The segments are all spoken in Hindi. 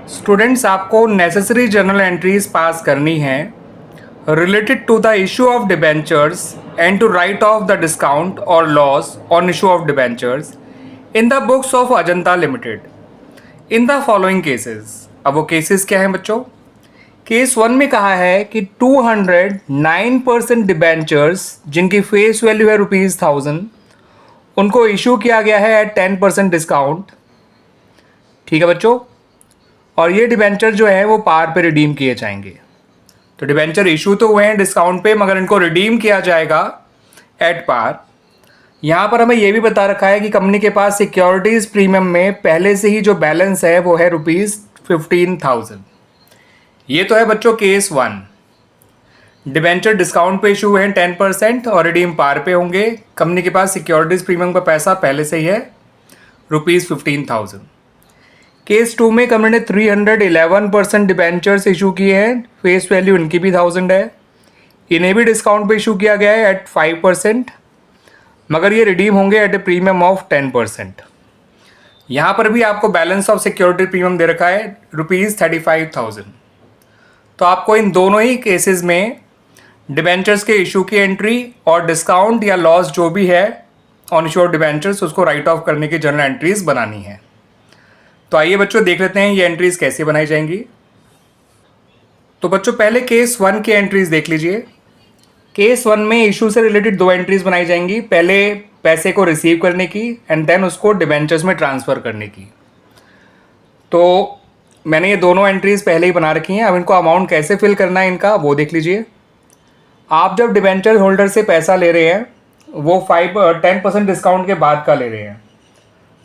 स्टूडेंट्स, आपको नेसेसरी जर्नल एंट्रीज पास करनी है related to the issue of debentures and to write off the discount और loss on issue of debentures in the books of Ajanta limited in the following cases. अब वो केसेस क्या हैं बच्चों? केस 1 में कहा है कि 209% डिबेंचर्स जिनकी फेस वैल्यू है ₹1000 उनको इशू किया गया है एट 10% डिस्काउंट। ठीक है बच्चों, और ये डिबेंचर जो है वो पार पे रिडीम किए जाएंगे। तो डिबेंचर इशू तो हुए हैं डिस्काउंट पे, मगर इनको रिडीम किया जाएगा एट पार। यहाँ पर हमें ये भी बता रखा है कि कंपनी के पास सिक्योरिटीज प्रीमियम में पहले से ही जो बैलेंस है वो है ₹15,000। ये तो है बच्चों केस 1। डिबेंचर डिस्काउंट पे इशू है 10% और रिडीम पार पे होंगे। कंपनी के पास सिक्योरिटीज प्रीमियम का पैसा पहले से ही है ₹15,000। केस 2 में कंपनी ने 311% डिबेंचर्स इशू किए हैं, फेस वैल्यू इनकी भी 1000 है। इन्हें भी डिस्काउंट पे इशू किया गया है एट 5%, मगर ये रिडीम होंगे एट ए प्रीमियम ऑफ 10%। यहाँ पर भी आपको बैलेंस ऑफ सिक्योरिटी प्रीमियम दे रखा है ₹35,000। तो आपको इन दोनों ही केसेस में डिबेंचर्स के इशू की एंट्री और डिस्काउंट या लॉस जो भी है ऑन इशू ऑफ डिबेंचर्स उसको राइट ऑफ करने की जर्नल एंट्रीज बनानी है। तो आइए बच्चों देख लेते हैं ये एंट्रीज कैसे बनाई जाएंगी। तो बच्चों पहले केस 1 की एंट्रीज देख लीजिए। केस 1 में इशू से रिलेटेड 2 एंट्रीज बनाई जाएंगी, पहले पैसे को रिसीव करने की एंड देन उसको डिबेंचर्स में ट्रांसफ़र करने की। तो मैंने ये दोनों एंट्रीज पहले ही बना रखी हैं। अब इनको अमाउंट कैसे फिल करना है इनका वो देख लीजिए। आप जब डिबेंचर होल्डर से पैसा ले रहे हैं वो 10% डिस्काउंट के बाद का ले रहे हैं,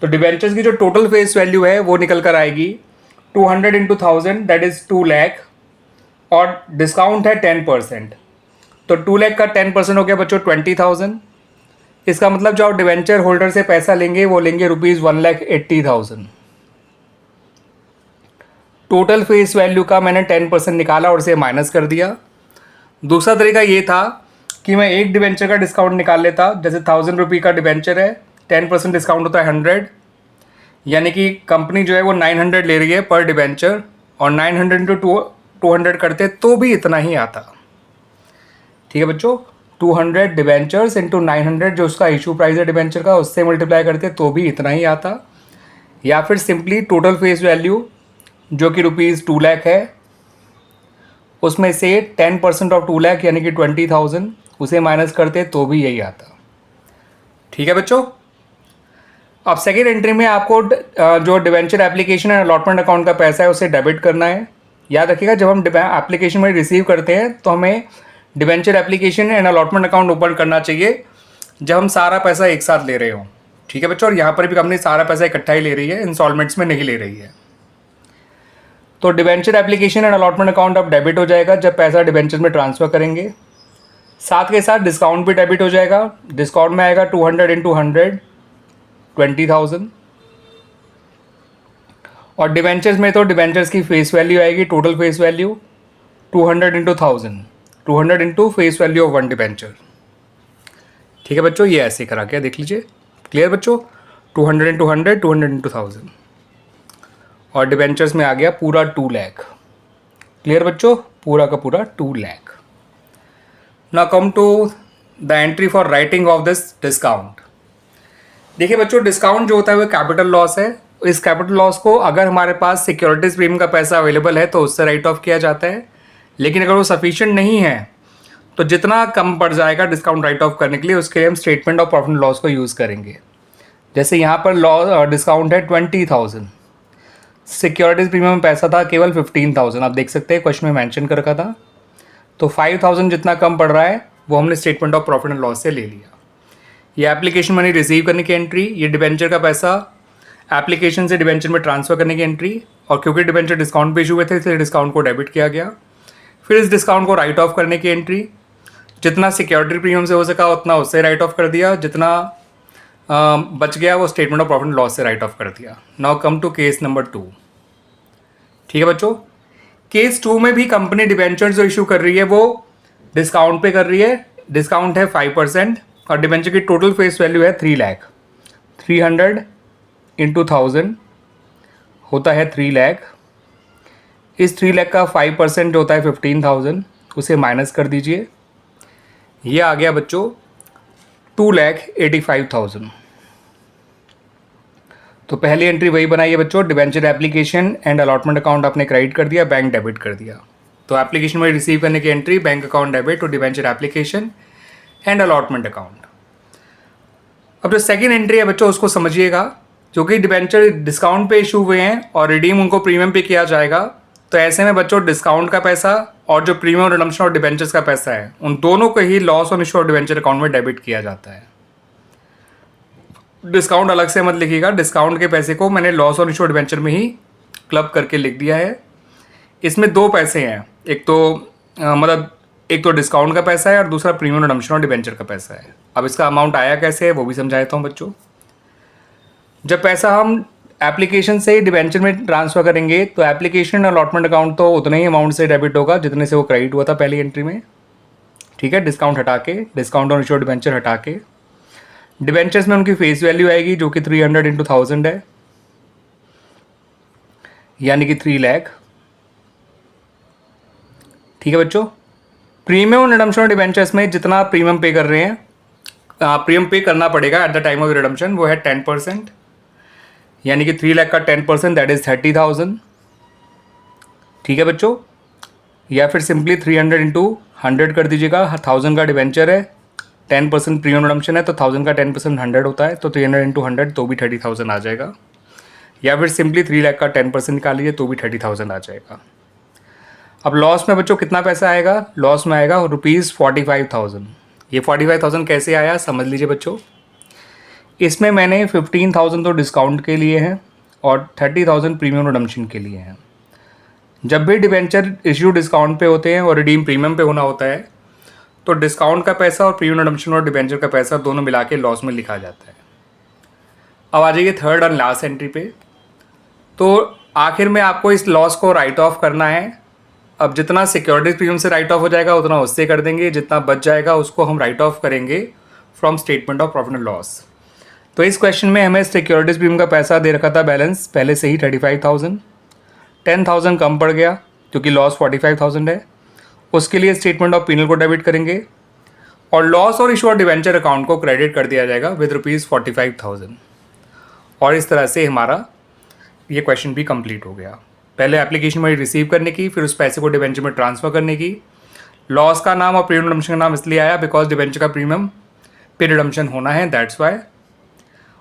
तो डिबेंचर्स की जो टोटल फेस वैल्यू है वो निकल कर आएगी 200 इंटू 1000 दैट इज़ 2 लाख, और डिस्काउंट है 10%। तो 2 लाख का 10% हो गया बच्चों 20,000। इसका मतलब जो आप डिबेंचर होल्डर से पैसा लेंगे वो लेंगे ₹1,80,000। टोटल फेस वैल्यू का मैंने 10% निकाला और इसे माइनस कर दिया। दूसरा तरीका ये था कि मैं एक डिबेंचर का डिस्काउंट निकाल लेता। जैसे ₹1000 का डिबेंचर है, 10% डिस्काउंट होता है 100, यानी कि कंपनी जो है वो 900 ले रही है पर डिबेंचर, और 900 इंटू 200 करते तो भी इतना ही आता। ठीक है बच्चों, 200 डिबेंचर्स इंटू 900 जो उसका इशू प्राइस है डिबेंचर का उससे मल्टीप्लाई करते तो भी इतना ही आता। या फिर सिंपली टोटल फेस वैल्यू जो कि ₹2 लाख है उसमें से 10% ऑफ 2 लाख यानी कि 20,000 उसे माइनस करते तो भी यही आता। ठीक है बच्चों, अब सेकेंड एंट्री में आपको जो debenture application and allotment account का पैसा है उसे डेबिट करना है। याद रखिएगा जब हम एप्लीकेशन में रिसीव करते हैं तो हमें debenture application and allotment account open करना चाहिए जब हम सारा पैसा एक साथ ले रहे हों। ठीक है बच्चों, और यहाँ पर भी कंपनी सारा पैसा इकट्ठा ही ले रही है, इंस्टॉलमेंट्स में नहीं ले रही है। तो debenture application and allotment account अब डेबिट हो जाएगा जब पैसा डिबेंचर में ट्रांसफ़र करेंगे। साथ के साथ डिस्काउंट भी डेबिट हो जाएगा। डिस्काउंट में आएगा 200 इंटू 100 20,000, और डिबेंचर्स में तो डिबेंचर्स की फेस वैल्यू आएगी total face value 200 into 1000, 200 into face value of 1 debenture. ठीक है बच्चों, ये ऐसे करा के देख लीजिए। क्लियर बच्चों, 200 इंटू 100, 200 इंटू 1000, और डिबेंचर्स में आ गया पूरा 2 लाख। क्लियर बच्चों, पूरा का पूरा 2 lakh. Now come to the entry for writing off this discount. देखिए बच्चों, डिस्काउंट जो होता है वो कैपिटल लॉस है। इस कैपिटल लॉस को अगर हमारे पास सिक्योरिटीज प्रीमियम का पैसा अवेलेबल है तो उससे राइट ऑफ किया जाता है, लेकिन अगर वो सफिशिएंट नहीं है तो जितना कम पड़ जाएगा डिस्काउंट राइट ऑफ करने के लिए उसके लिए हम statement of profit and loss को यूज़ करेंगे। जैसे यहाँ पर लॉस डिस्काउंट है 20,000, सिक्योरिटीज प्रीमियम पैसा था केवल 15,000, आप देख सकते हैं क्वेश्चन में मेंशन कर रखा था। तो 5,000 जितना कम पड़ रहा है वो हमने statement of profit and loss से ले लिया। ये एप्लीकेशन मनी रिसीव करने की एंट्री, ये डिबेंचर का पैसा एप्लीकेशन से डिबेंचर में ट्रांसफ़र करने की एंट्री, और क्योंकि डिबेंचर डिस्काउंट पे इशू हुए थे इसलिए डिस्काउंट को डेबिट किया गया। फिर इस डिस्काउंट को राइट ऑफ करने की एंट्री, जितना सिक्योरिटी प्रीमियम से हो सका उतना उससे राइट ऑफ कर दिया, जितना बच गया वो statement of profit and loss से राइट ऑफ कर दिया। Now come to case number 2। ठीक है बच्चों, केस 2 में भी कंपनी डिबेंचर जो इशू कर रही है वो डिस्काउंट पे कर रही है। डिस्काउंट है 5% और डिबेंचर की टोटल फेस वैल्यू है 3 लाख। 300 इंटू 1000 होता है 3 लाख, इस 3 लाख का 5% जो होता है 15,000, उसे माइनस कर दीजिए। ये आ गया बच्चों 2,85,000। तो पहली एंट्री वही बनाई है बच्चों, debenture application and allotment account आपने क्रेडिट कर दिया, बैंक डेबिट कर दिया। तो एप्लीकेशन में रिसीव करने की एंट्री बैंक अकाउंट डेबिट और debenture application and allotment account. अब जो सेकेंड एंट्री है बच्चों उसको समझिएगा, जो कि डिबेंचर डिस्काउंट पे इशू हुए हैं और रिडीम उनको प्रीमियम पे किया जाएगा। तो ऐसे में बच्चों डिस्काउंट का पैसा और जो प्रीमियम रिडम्पशन और डिबेंचर्स का पैसा है उन दोनों को ही लॉस ऑन इशू और डिबेंचर अकाउंट में डेबिट किया जाता है। डिस्काउंट अलग से मत लिखिएगा, डिस्काउंट के पैसे को मैंने लॉस ऑन इशू और डिबेंचर में ही क्लब करके लिख दिया है। इसमें दो पैसे हैं, एक तो डिस्काउंट का पैसा है और दूसरा प्रीमियम रिडम्पशन और डिबेंचर का पैसा है। अब इसका अमाउंट आया कैसे है वो भी समझा देता हूँ बच्चों। जब पैसा हम एप्लीकेशन से ही डिबेंचर में ट्रांसफ़र करेंगे तो एप्लीकेशन अलॉटमेंट अकाउंट तो उतने ही अमाउंट से डेबिट होगा जितने से वो क्रेडिट हुआ था पहली एंट्री में, ठीक है। डिस्काउंट हटा के, डिस्काउंट ऑन इशू डिबेंचर हटा के, डिबेंचर्स में उनकी फेस वैल्यू आएगी जो कि 300 × 1000 है, यानी कि 3 लाख, ठीक है बच्चों। प्रीमियम रिडम्पशन और डिबेंचर्स में जितना प्रीमियम पे कर रहे हैं, प्रीमियम पे करना पड़ेगा at the time of redemption, वो है 10%, यानी कि 3 लाख का 10% दैट इज़ 30,000, ठीक है बच्चों। या फिर सिंपली 300 × 100 कर दीजिएगा। 1000 का डिबेंचर है, 10% प्रीमियम रिडम्पशन है, तो 1000 का 10% 100 होता है, तो 300 × 100 तो भी 30,000 आ जाएगा। या फिर सिंपली 3 लाख का 10% निकाल लीजिए तो भी 30,000 आ जाएगा। अब लॉस में बच्चों कितना पैसा आएगा? लॉस में आएगा ₹45,000। ये 45,000 कैसे आया समझ लीजिए बच्चों। इसमें मैंने 15,000 तो डिस्काउंट के लिए हैं और 30,000 प्रीमियम रिडम्पशन के लिए हैं। जब भी डिबेंचर इश्यू डिस्काउंट पे होते हैं और रिडीम प्रीमियम पे होना होता है तो डिस्काउंट का पैसा और प्रीमियम रिडम्पशन और डिबेंचर का पैसा दोनों मिला के लॉस में लिखा जाता है। अब आ जाइए थर्ड और लास्ट एंट्री पे। तो आखिर में आपको इस लॉस को राइट ऑफ करना है। अब जितना सिक्योरिटीज प्रीमियम से राइट ऑफ हो जाएगा उतना उससे कर देंगे, जितना बच जाएगा उसको हम राइट ऑफ करेंगे from statement of profit and loss. तो इस क्वेश्चन में हमें सिक्योरिटीज प्रीमियम का पैसा दे रखा था बैलेंस पहले से ही 35,000, 10,000 कम पड़ गया क्योंकि लॉस 45,000 है, उसके लिए स्टेटमेंट ऑफ पीनल को डेबिट करेंगे और लॉस और इशू और डिवेंचर अकाउंट को क्रेडिट कर दिया जाएगा विद ₹45,000। और इस तरह से हमारा ये क्वेश्चन भी कंप्लीट हो गया। पहले एप्लीकेशन में रिसीव करने की, फिर उस पैसे को डिवेंचर में ट्रांसफ़र करने की। लॉस का नाम और प्रीमियम रिडम्पशन का नाम इसलिए आया बिकॉज डिवेंचर का प्रीमियम पे रिडम्पशन होना है, दैट्स वाई।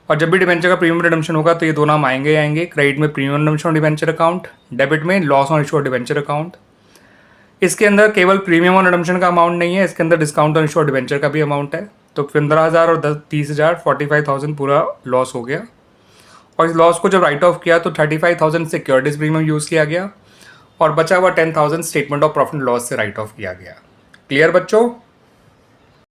और जब भी डिवेंचर का प्रीमियम रिडम्पशन होगा तो ये दोनों हम आएंगे क्रेडिट में प्रीमियम रिडम्पशन और डिवेंचर अकाउंट, डेबिट में लॉस ऑन इशू और डिवेंचर अकाउंट। इसके अंदर केवल प्रीमियम और रिडम्पशन का अमाउंट नहीं है, इसके अंदर डिस्काउंट ऑन इशू और डिवेंचर का भी अमाउंट है। तो 15,000 और 30,000 45,000 पूरा लॉस हो गया। और इस लॉस को जब राइट ऑफ किया तो 35,000 सिक्योरिटीज प्रीमियम यूज़ किया गया और बचा हुआ 10,000 statement of profit and loss से राइट ऑफ किया गया। क्लियर बच्चों?